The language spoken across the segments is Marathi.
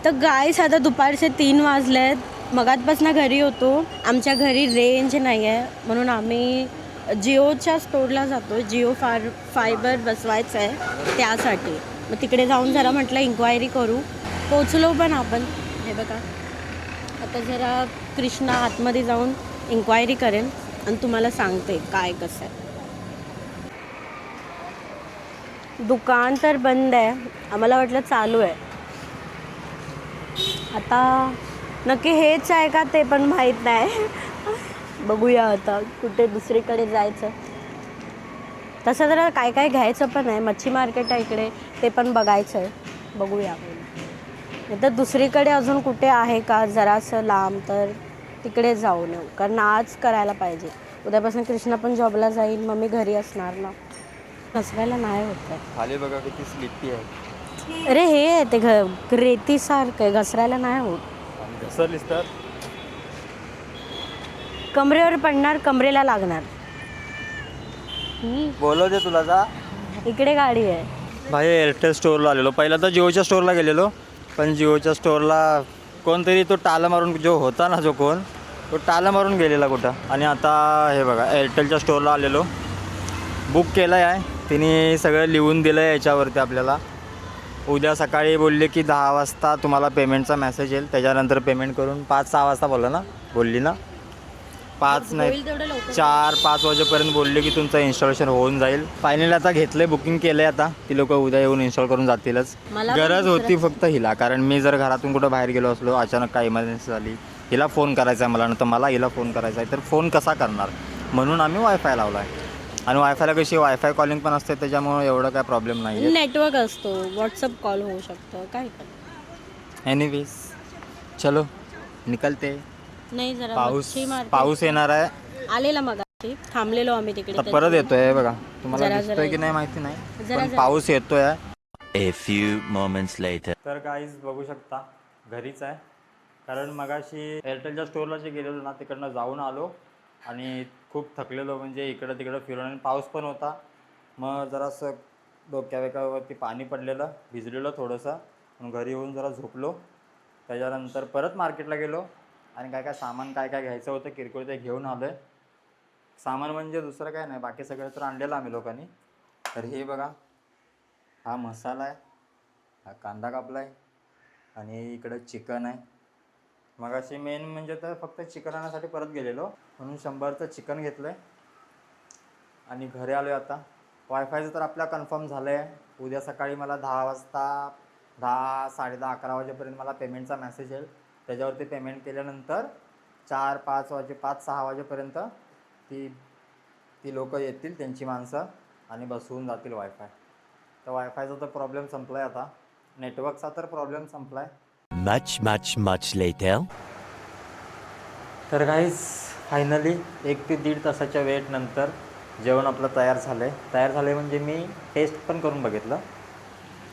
तर गाईस आता दुपारचे 3 वाजलेत. मगाचपासून घरी होतो. आमच्या घरी रेंज नाही आहे म्हणून आम्ही जिओच्या स्टोरला जातो. जिओ फायबर बसवायचं आहे त्यासाठी. मग तिकडे जाऊन जरा म्हटलं इन्क्वायरी करू. पोचलो पण आपण. हे बघा आता जरा कृष्णा आतमध्ये जाऊन इन्क्वायरी करेन आणि तुम्हाला सांगते काय कसं आहे. दुकान तर बंद आहे. आम्हाला वाटलं चालू आहे. आता नक्की हेच आहे का ते पण माहीत नाही. बघूया आता कुठे दुसरीकडे जायचं. तसं जरा काय काय घ्यायचं पण आहे. मच्छी मार्केट आहे इकडे, ते पण बघायचं आहे. बघूया नाही तर दुसरीकडे अजून कुठे आहे का जरासं लांब तर तिकडे जाऊन येऊ. कारण आज करायला पाहिजे. उद्यापासून कृष्णा पण जॉबला जाईल. मग मी घरी असणार ना. घसरायला नाही होत आहे. खाली बघा किती स्लिपी आहे. अरे हे आहे ते रेतीसारखं आहे. घसरायला नाही होत. आणि घसरलीस तर कमरेवर पडणार, कमरेला लागणार. बोलव दे तुला जा. इकडे गाडी आहे. भाई एअरटेल स्टोअरला आलेलो. पहिला तर जिओच्या स्टोअरला गेलेलो, पण जिओच्या स्टोअरला कोणतरी तो टाला मारून जो होता ना, जो कोण तो टाला मारून गेलेला कुठं. आणि आता हे बघा एअरटेलच्या स्टोअरला आलेलो. बुक केलं आहे तिने, सगळं लिहून दिलं आहे याच्यावरती आपल्याला. उद्या सकाळी बोलले की 10 वाजता तुम्हाला पेमेंटचा मेसेज येईल. त्याच्यानंतर पेमेंट करून 5-6 वाजता बोलली ना 5 नाही 4-5 वाजेपर्यंत बोलले की तुमचं इन्स्टॉलेशन होऊन जाईल. फायनली आता घेतलं आहे, बुकिंग केलं आहे. आता ती लोक उद्या येऊन इन्स्टॉल करून जातीलच. गरज होती फक्त हिला, कारण मी जर घरातून कुठं बाहेर गेलो असलो, अचानक काय इमर्जन्सी झाली, हिला फोन करायचा आहे मला, नंतर मला हिला फोन करायचा आहे, तर फोन कसा करणार. म्हणून आम्ही वायफाय लावला आहे. आणि वायफायला कशी वायफाय कॉलिंग पण असते, त्याच्यामुळे एवढं काय प्रॉब्लेम नाही आहे. नेटवर्क असतो, व्हॉट्सअप कॉल होऊ शकतं. काय कर एनिवेज चलो निकलते. नाही जरा पाऊस येणार आहे. आलेला मग थांबलेलो आम्ही तिकडे. आता परत येतोय बघा. तुम्हाला दिसतोय की नाही माहिती नाही, पण पाऊस येतोय. A few moments later. तर गाईज बघू शकता घरीच आहे. कारण मगाशी एअरटेलच्या स्टोअरला जे गेलेलो ना, तिकडनं जाऊन आलो आणि खूप थकलेलो. म्हणजे इकडं तिकडं फिरून, आणि पाऊस पण होता. मग जरासं डोक्यावरती पाणी पडलेलं, भिजलेलं थोडंसं. मग घरी येऊन जरा झोपलो. त्याच्यानंतर परत मार्केटला गेलो आणि काय काय सामान काय काय घ्यायचं होतं किरकोळ ते घेऊन आलो आहे. सामान म्हणजे दुसरं काय नाही, बाकी सगळं तर आणलेलं आम्ही लोकांनी. तर हे बघा, हा मसाला आहे, हा कांदा कापला आहे, आणि इकडं चिकन आहे. मग अशी मेन म्हणजे तर फक्त चिकन आणण्यासाठी परत गेलेलो, म्हणून 100चं चिकन घेतलं आहे आणि घरी आलो आहे. आता वायफायचं तर आपल्या कन्फर्म झालं आहे. उद्या सकाळी मला 10 वाजता 10, 10:30, 11 वाजेपर्यंत मला पेमेंटचा मेसेज येईल. त्याच्यावरती पेमेंट केल्यानंतर 4-5 वाजेपर्यंत ती लोक येतील, त्यांची माणसं, आणि बसवून जातील वायफाय. तर वायफायचा तर प्रॉब्लेम संपला आहे. आता नेटवर्कचा तर प्रॉब्लेम संपला आहे. Much later. तर गाईज फायनली 1 ते 1.5 तासाच्या वेट नंतर जेवण आपलं तयार झालं आहे. म्हणजे मी टेस्ट पण करून बघितलं.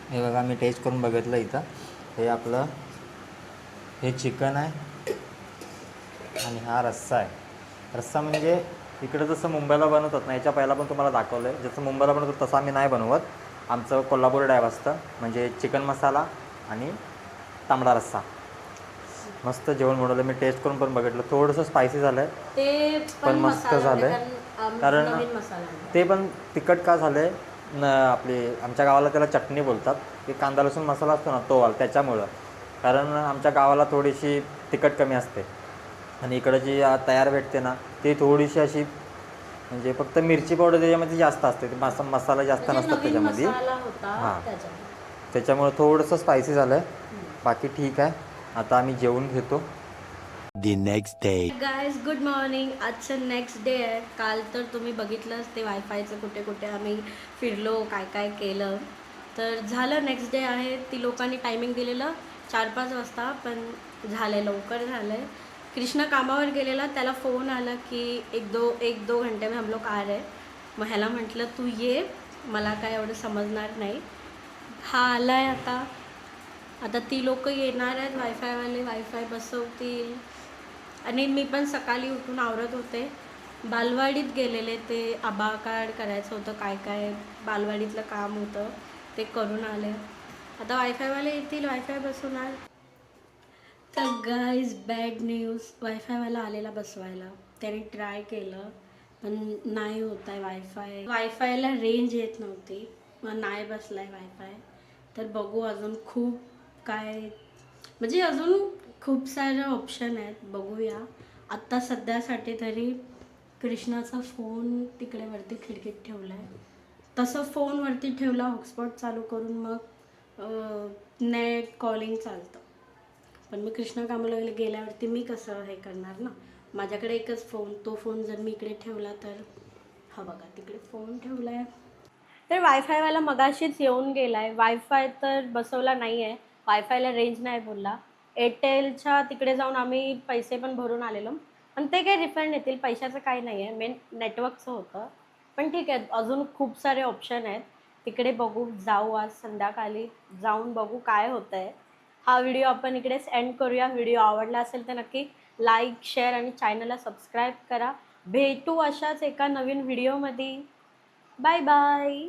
हे बघा, मी टेस्ट करून बघितलं इथं. हे आपलं हे चिकन आहे आणि हा रस्सा आहे. रस्सा म्हणजे इकडं जसं मुंबईला बनवतात ना, याच्या पहिला पण तुम्हाला दाखवलं आहे. जसं मुंबईला बनवतात तसं आम्ही नाही बनवत. आमचं कोल्हापूर डायव असतं, म्हणजे चिकन मसाला आणि तांबडा रस्सा. मस्त जेवण बनवलं. मी टेस्ट करून पण बघितलं. थोडंसं स्पायसी झालं आहे, ते पण मस्त झालं आहे. कारण ते पण तिखट का झालं आहे, आमच्या गावाला त्याला चटणी बोलतात. ते कांदा लसूण मसाला असतो ना, तो वाला, त्याच्यामुळं. कारण आमच्या गावाला थोडीशी तिखट कमी असते, आणि इकडं जी तयार भेटते ना, ती थोडीशी अशी, म्हणजे फक्त मिरची पावडर त्याच्यामध्ये जास्त असते, मसाला जास्त नसतात त्याच्यामध्ये. हां, त्याच्यामुळं थोडंसं स्पायसी झालं आहे. बाकी ठीक आहे. आता आम्ही जेवून घेतो. The next day. Guys good morning. आजचं नेक्स्ट डे आहे. काल तर तुम्ही बघितलंच ते वायफायचं कुठे कुठे आम्ही फिरलो, काय काय केलं. तर झालं, नेक्स्ट डे आहे. ती लोकांनी टायमिंग दिलेलं 4-5 वाजता, पण झालं लवकर झालं आहे. कृष्णा कामावर गेलेला, त्याला फोन आला की एक दो घंटे में हम लोग आ रहे. मग ह्याला म्हटलं तू ये, मला काय एवढं समजणार नाही. हा आला आहे आता ती लोक येणार आहेत वायफायवाले, वायफाय बसवतील. आणि मी पण सकाळी उठून आवरत होते. बालवाडीत गेलेले, ते आभा कार्ड करायचं होतं, काय काय बालवाडीतलं काम होतं ते करून आले. आता वायफायवाले येतील, वायफाय बसवणार. तर गाईज बॅड न्यूज. वायफायवाला आलेला बसवायला, त्याने ट्राय केलं पण नाही होत आहे वायफायला रेंज येत नव्हती, मग नाही बसला आहे वायफाय. तर बघू अजून खूप काय, म्हणजे अजून खूप सारे ऑप्शन आहेत, बघूया. आत्ता सध्यासाठी तरी कृष्णाचा फोन तिकडे वरती खिडकीत ठेवला आहे. तसं फोनवरती ठेवला, हॉटस्पॉट चालू करून मग नेट कॉलिंग चालतं. पण मी कृष्णा कामाला गेल्यावरती मी कसं हे करणार ना. माझ्याकडे एकच फोन, तो फोन जर मी इकडे ठेवला तर, हा बघा तिकडे फोन ठेवला आहे. तर वायफायवाला मगाशीच येऊन गेला आहे. वायफाय तर बसवला नाही आहे, वायफायला रेंज नाही बोलला. एअरटेलच्या तिकडे जाऊन आम्ही पैसे पण भरून आलेलो, पण ते काही रिफंड येतील, पैशाचं काही नाही आहे, मेन नेटवर्कचं होतं. पण ठीक आहे, अजून खूप सारे ऑप्शन आहेत तिकडे. बघू, जाऊ आज संध्याकाळी, जाऊन बघू काय होतं आहे. हा व्हिडिओ आपण इकडेच एंड करूया. व्हिडिओ आवडला असेल तर नक्की लाईक, शेअर आणि चॅनलला सबस्क्राईब करा. भेटू अशाच एका नवीन व्हिडिओमध्ये. Bye bye.